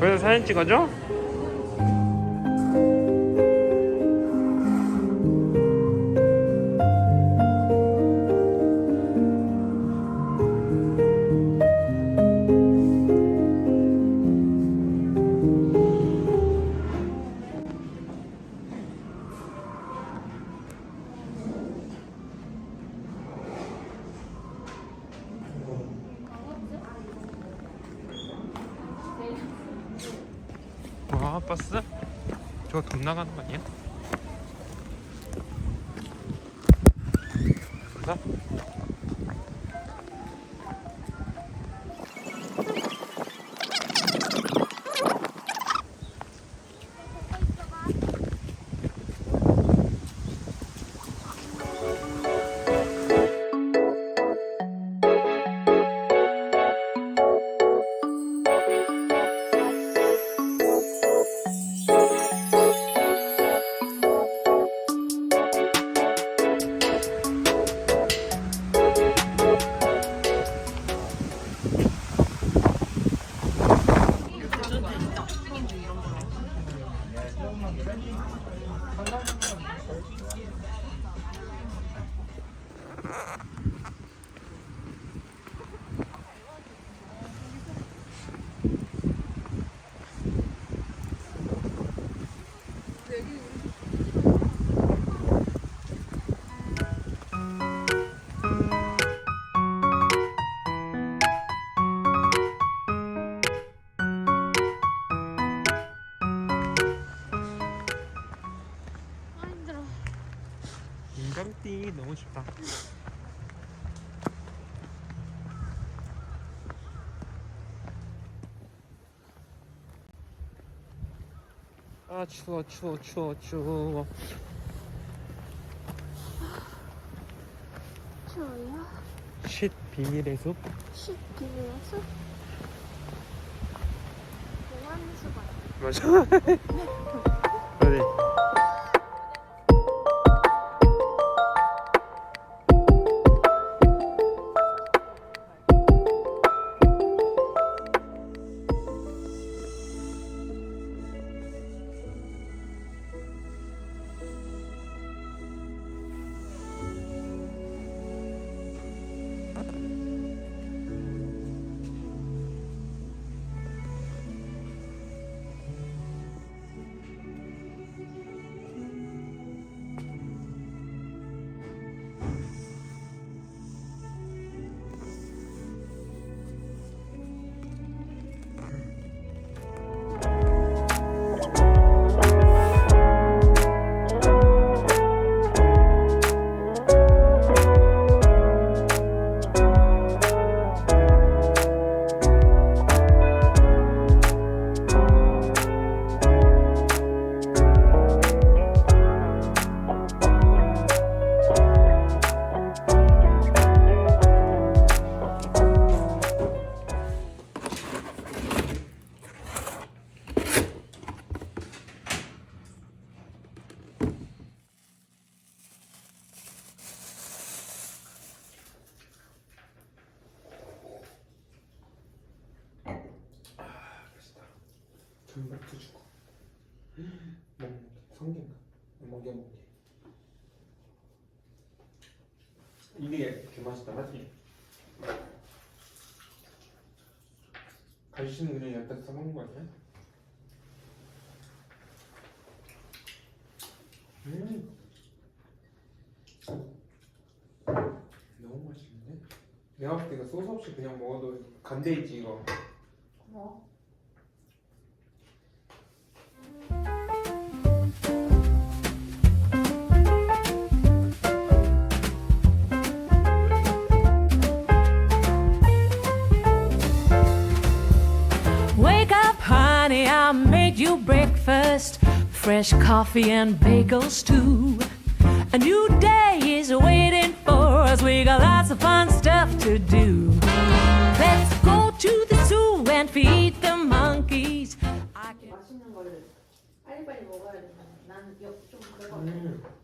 거기서 사진 찍어줘? 와, 버스? 저거 돈 나가는 거 아니야? 가자. 인감띠 너무 좋다. 아, 추워. 추워요? 쉿 비밀의 숲. 쉿 비밀의숲? 동안수가 맞아. 어디? 전복도 주고 성게인가? 먹게 이게 이렇게 맛있다 하지? 갈치는 그냥 여기다 싸먹는 거 아니야? 너무 맛있는데? 내가 봤을 때 이거 소스 없이 그냥 먹어도 간대있지 이거. 뭐? Wake up, honey, I made you breakfast. Fresh coffee and bagels too. A new day is waiting for us. We got lots of fun stuff to do. Let's go to the zoo and feed the monkeys. 맛있는 걸 빨리빨리 먹어야 돼. 나는 좀 그래가지고.